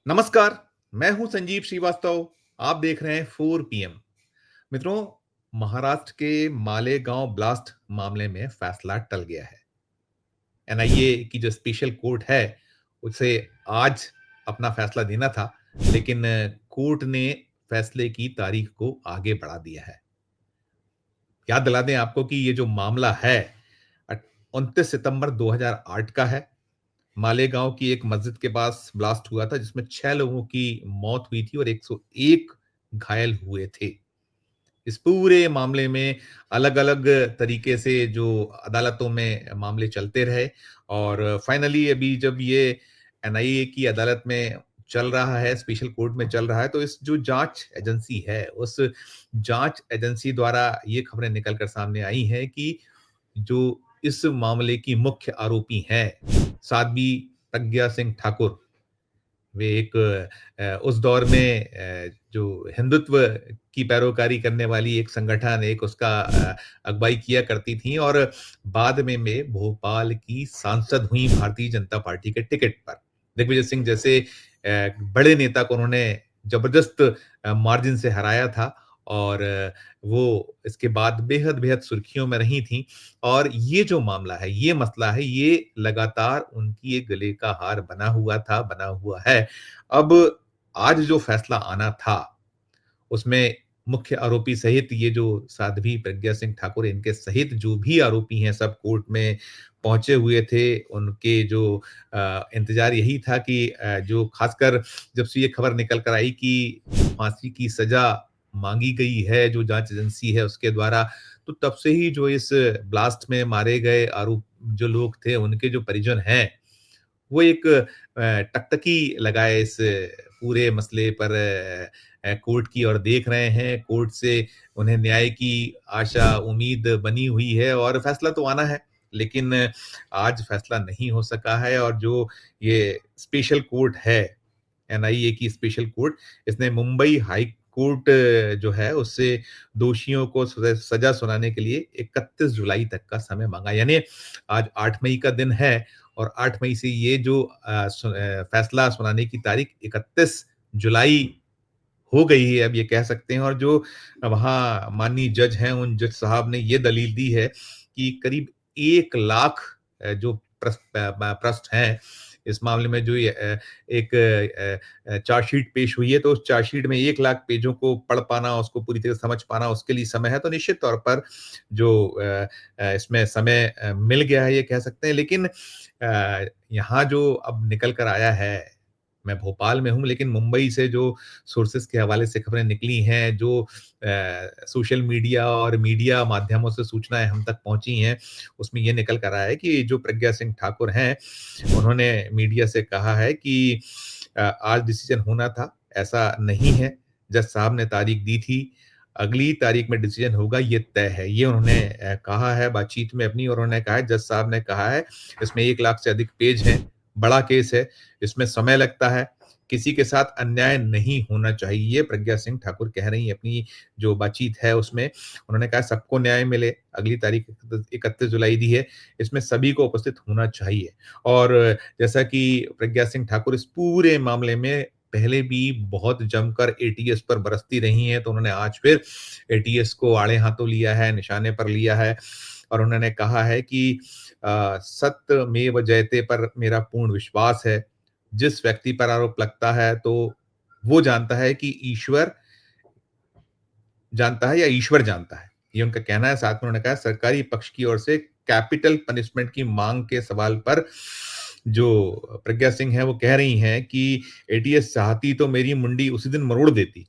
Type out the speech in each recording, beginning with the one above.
नमस्कार, मैं हूं संजीव श्रीवास्तव। आप देख रहे हैं 4 पीएम। मित्रों, महाराष्ट्र के मालेगांव ब्लास्ट मामले में फैसला टल गया है। एनआईए की जो स्पेशल कोर्ट है, उसे आज अपना फैसला देना था, लेकिन कोर्ट ने फैसले की तारीख को आगे बढ़ा दिया है। याद दिला दें आपको कि ये जो मामला है, 29 सितंबर 2008 का है। मालेगांव की एक मस्जिद के पास ब्लास्ट हुआ था जिसमें 6 लोगों की मौत हुई थी और 101 घायल हुए थे। इस पूरे मामले में अलग-अलग तरीके से जो अदालतों में मामले चलते रहे और फाइनली अभी जब ये एनआईए की अदालत में चल रहा है, स्पेशल कोर्ट में चल रहा है, तो इस जो जांच एजेंसी है, उस जांच एजेंसी द्वारा ये खबरें निकल कर सामने आई हैं कि जो इस मामले की मुख्य आरोपी हैं, साध्वी प्रज्ञा सिंह ठाकुर, वे एक उस दौर में जो हिंदुत्व की पैरोकारी करने वाली एक संगठन, एक उसका अगुवाई किया करती थीं और बाद में वे भोपाल की सांसद हुईं भारतीय जनता पार्टी के टिकट पर। दिग्विजय सिंह जैसे बड़े नेता को उन्होंने जबरदस्त मार्जिन से हराया था और वो इसके बाद बेहद-बेहद सुर्खियों में रही थीं और ये जो मामला है, ये मसला है, ये लगातार उनकी एक गले का हार बना हुआ था, बना हुआ है। अब आज जो फैसला आना था, उसमें मुख्य आरोपी सहित ये जो साध्वी प्रज्ञा सिंह ठाकुर इनके सहित जो भी आरोपी हैं, सब कोर्ट में पहुँचे हुए थे। उनके जो इंतज़ार यही था कि जो ख़ासकर जब से ये खबर निकल कर आई कि फांसी की सज़ा माँगी गई है, जो जाँच एजेंसी है उसके द्वारा, तो तब से ही जो इस ब्लास्ट में मारे गए आरोप जो लोग थे, उनके जो परिजन हैं, वो एक टकटकी लगाए इस पूरे मसले पर कोर्ट की ओर देख रहे हैं। कोर्ट से उन्हें न्याय की आशा, उम्मीद बनी हुई है और फैसला तो आना है, लेकिन आज फैसला नहीं हो सका है और जो ये स्पेशल कोर्ट है, एनआईए की स्पेशल कोर्ट, इसने मुंबई हाई कोर्ट जो है उससे दोषियों को सज़ा सुनाने के लिए 31 जुलाई तक का समय माँगा। यानी आज 8 मई का दिन है और 8 मई से ये जो फैसला सुनाने की तारीख 31 जुलाई हो गई है, अब ये कह सकते हैं और जो वहाँ माननीय जज हैं, उन जज साहब ने ये दलील दी है कि करीब 1 लाख जो प्रश्न हैं, इस मामले में जो ये एक चार्जशीट पेश हुई है, तो उस चार्जशीट में 1 लाख पेजों को पढ़ पाना, उसको पूरी तरह से समझ पाना, उसके लिए समय है, तो निश्चित तौर पर जो इसमें समय मिल गया है, ये कह सकते हैं। लेकिन यहाँ जो अब निकल कर आया है, मैं भोपाल में हूँ, लेकिन मुंबई से जो सोर्सेज़ के हवाले से खबरें निकली हैं, जो सोशल मीडिया और मीडिया माध्यमों से सूचनाएँ हम तक पहुँची हैं, उसमें ये निकल कर आया है कि जो प्रज्ञा सिंह ठाकुर हैं, उन्होंने मीडिया से कहा है कि आज डिसीज़न होना था, ऐसा नहीं है। जज साहब ने तारीख दी थी, अगली तारीख में डिसीज़न होगा, ये तय है। ये उन्होंने कहा है बातचीत में अपनी और उन्होंने कहा है, जज साहब ने कहा है, इसमें 1 लाख से अधिक पेज हैं, बड़ा केस है, इसमें समय लगता है, किसी के साथ अन्याय नहीं होना चाहिए। ये प्रज्ञा सिंह ठाकुर कह रही हैं अपनी जो बातचीत है उसमें। उन्होंने कहा सबको न्याय मिले, अगली तारीख 31 जुलाई दी है, इसमें सभी को उपस्थित होना चाहिए। और जैसा कि प्रज्ञा सिंह ठाकुर इस पूरे मामले में पहले भी बहुत जमकर एटीएस पर बरसती रही हैं, तो उन्होंने आज फिर एटीएस को आड़े हाथों लिया है, निशाने पर लिया है और उन्होंने कहा है कि सत्यमेव जयते पर मेरा पूर्ण विश्वास है। जिस व्यक्ति पर आरोप लगता है, तो वो जानता है कि ईश्वर जानता है या ईश्वर जानता है। ये उनका कहना है। साथ में उन्होंने कहा सरकारी पक्ष की ओर से कैपिटल पनिशमेंट की माँग के सवाल पर जो प्रज्ञा सिंह हैं वो कह रही हैं कि एटीएस चाहती तो मेरी मुंडी उसी दिन मरोड़ देती।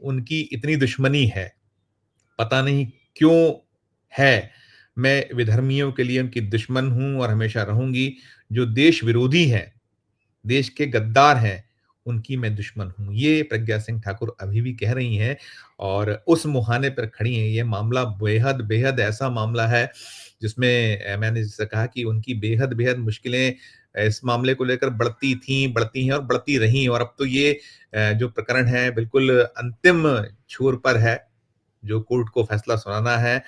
उनकी इतनी दुश्मनी है, पता नहीं क्यों है। मैं विधर्मियों के लिए उनकी दुश्मन हूँ और हमेशा रहूँगी। जो देश विरोधी हैं, देश के गद्दार हैं, उनकी मैं दुश्मन हूँ। ये प्रज्ञा सिंह ठाकुर अभी भी कह रही हैं और उस मुहाने पर खड़ी हैं। ये मामला बेहद-बेहद ऐसा मामला है जिसमें मैंने जैसे कहा कि उनकी बेहद-बेहद मुश्किलें इस मामले को लेकर बढ़ती थीं, बढ़ती हैं और बढ़ती रहीं और अब तो ये जो प्रकरण है बिल्कुल अंतिम छोर पर है, जो कोर्ट को फैसला सुनाना है।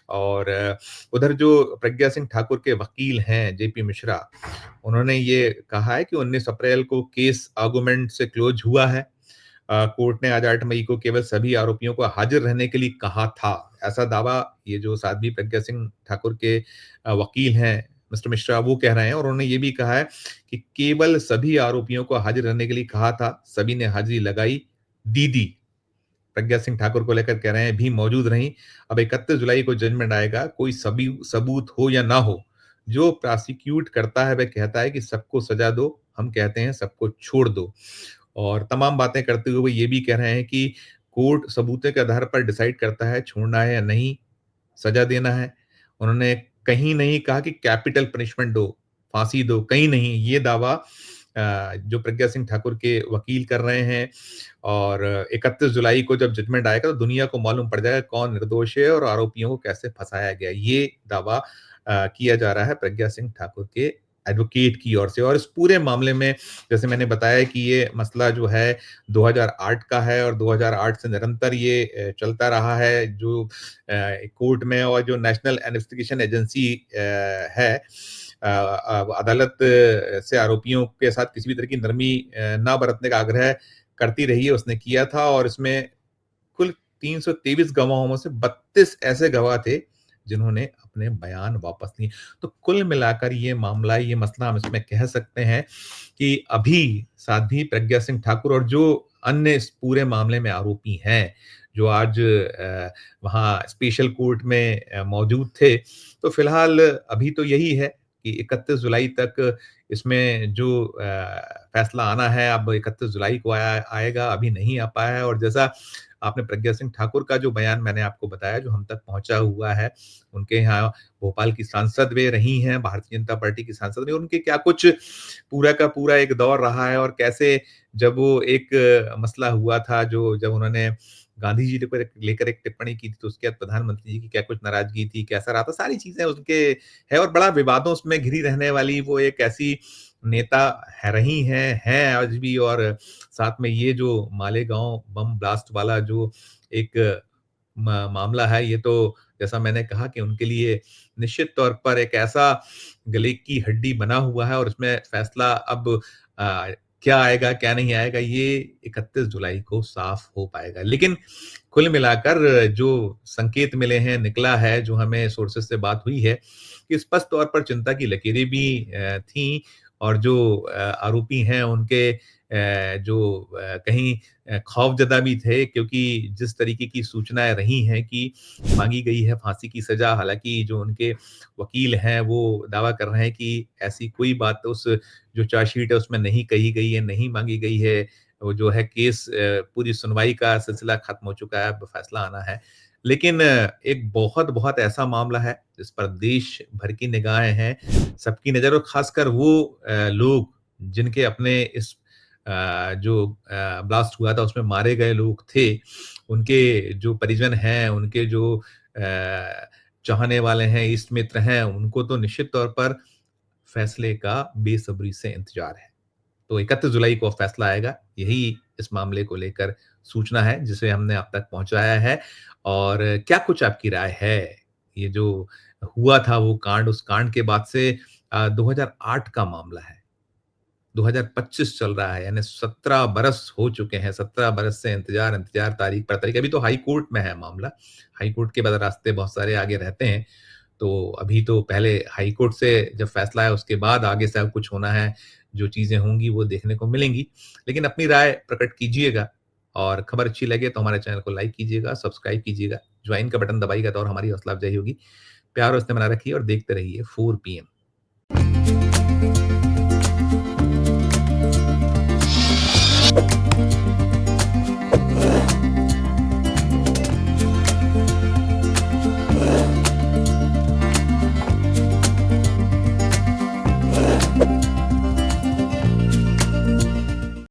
और उधर जो प्रज्ञा सिंह ठाकुर के वकील हैं जेपी मिश्रा, उन्होंने ये कहा है कि 19 अप्रैल को केस आर्गुमेंट से क्लोज हुआ है। कोर्ट ने आज 8 मई को केवल सभी आरोपियों को हाजिर रहने के लिए कहा था। ऐसा दावा ये जो साध्वी प्रज्ञा सिंह ठाकुर के वकील हैं मिस्टर मिश्रा वो कह रहे हैं और उन्होंने ये भी कहा है कि केवल सभी आरोपियों को हाजिर रहने के लिए कहा था, सभी ने हाजिरी लगाई, दीदी प्रज्ञा सिंह ठाकुर को लेकर कह रहे हैं भी मौजूद रहीं। अब 31 जुलाई को जजमेंट आएगा, कोई सभी सबूत हो या ना हो, जो प्रोसिक्यूट करता है वह कहता है कि सबको सजा दो, हम कहते हैं सबको छोड़ दो। और तमाम बातें करते हुए वो ये भी कह रहे हैं कि कोर्ट सबूतों के आधार पर डिसाइड करता है छोड़ना है या नहीं, सजा देना है। उन्होंने कहीं नहीं कहा कि कैपिटल पनिशमेंट दो, फांसी दो, कहीं नहीं। ये दावा जो प्रज्ञा सिंह ठाकुर के वकील कर रहे हैं और 31 जुलाई को जब जजमेंट आएगा तो दुनिया को मालूम पड़ जाएगा कौन निर्दोष है और आरोपियों को कैसे फँसाया गया। ये दावा किया जा रहा है प्रज्ञा सिंह ठाकुर के एडवोकेट की ओर से और इस पूरे मामले में जैसे मैंने बताया कि ये मसला जो है 2008 का है और 2008 से निरंतर ये चलता रहा है जो कोर्ट में और जो नेशनल इन्वेस्टिगेशन एजेंसी है अदालत से आरोपियों के साथ किसी भी तरह की नरमी ना बरतने का आग्रह करती रही है, उसने किया था और इसमें कुल 323 गवाहों में से 32 ऐसे गवाह थे, जिन्होंने अपने बयान वापस लिए। तो कुल मिलाकर ये मामला, ये मसला हम इसमें कह सकते हैं कि अभी साध्वी प्रज्ञा सिंह ठाकुर और जो अन्य इस पूरे मामले में आरोपी हैं, जो आज वहाँ स्पेशल कोर्ट में मौजूद थे, तो फिलहाल अभी तो यही है कि 31 जुलाई तक इसमें जो फैसला आना है, अब 31 जुलाई को आएगा, अभी नहीं आ पाया है और जैसा आपने प्रज्ञा सिंह ठाकुर का जो बयान मैंने आपको बताया, जो हम तक पहुँचा हुआ है, उनके यहाँ भोपाल की सांसद वे रही हैं, भारतीय जनता पार्टी की सांसद रही, उनके क्या कुछ पूरा का पूरा एक दौर रहा है और कैसे जब वो एक मसला हुआ था, जो जब उन्होंने गांधी जी को लेकर एक टिप्पणी की थी, तो उसके बाद प्रधानमंत्री जी की क्या कुछ नाराज़गी थी, कैसा रहा था, सारी चीज़ें उनके है और बड़ा विवादों में घिरी रहने वाली वो एक ऐसी नेता है रही हैं आज भी और साथ में ये जो मालेगाँव बम ब्लास्ट वाला जो एक मामला है, ये तो जैसा मैंने कहा कि उनके लिए निश्चित तौर पर एक ऐसा गले की हड्डी बना हुआ है और इसमें फैसला अब अ, क्या आएगा, क्या नहीं आएगा, ये 31 जुलाई को साफ हो पाएगा। लेकिन कुल मिलाकर जो संकेत मिले हैं, निकला है, जो हमें सोर्सेज़ से बात हुई है, कि स्पष्ट तौर पर चिंता की लकीरें भी थीं और जो आरोपी हैं उनके जो कहीं खौफ़ज़दा भी थे क्योंकि जिस तरीके की सूचनाएँ रही हैं कि माँगी गई है फांसी की सज़ा, हालाँकि जो उनके वकील हैं वो दावा कर रहे हैं कि ऐसी कोई बात उस जो चार्जशीट है उसमें नहीं कही गई है, नहीं माँगी गई है। वो जो है केस पूरी सुनवाई का सिलसिला खत्म हो चुका है, अब फैसला आना है। लेकिन एक बहुत-बहुत ऐसा मामला है जिस पर देश भर की निगाहें हैं, सबकी नज़र और ख़ासकर वो लोग जिनके अपने इस जो ब्लास्ट हुआ था उसमें मारे गए लोग थे, उनके जो परिजन हैं, उनके जो चाहने वाले हैं, इष्ट मित्र हैं, उनको तो निश्चित तौर पर फैसले का बेसब्री से इंतज़ार है। तो 31 जुलाई को फैसला आएगा, यही इस मामले को लेकर सूचना है जिसे हमने आप तक पहुँचाया है और क्या कुछ आपकी राय है? ये जो हुआ था वो कांड, उस कांड के बाद से 2008 का मामला है। 2025 चल रहा है यानी 17 बरस हो चुके हैं, 17 बरस से इंतज़ार, इंतज़ार तारीख पर तारीख। अभी तो हाई कोर्ट में है मामला, हाई कोर्ट के बाद रास्ते बहुत सारे आगे रहते हैं। तो अभी तो पहले हाई कोर्ट से जब फैसला आया उसके बाद आगे से अब कुछ होना है, जो चीज़ें होंगी वो देखने को मिलेंगी। लेकिन अपनी राय प्रकट कीजिएगा और खबर अच्छी लगे तो हमारे चैनल को लाइक कीजिएगा, सब्सक्राइब कीजिएगा, ज्वाइन का बटन दबाइएगा तो और हमारी हौसला अफ़ज़ाई होगी। प्यार और स्नेह बनाए रखिए और देखते रहिए 4 पीएम।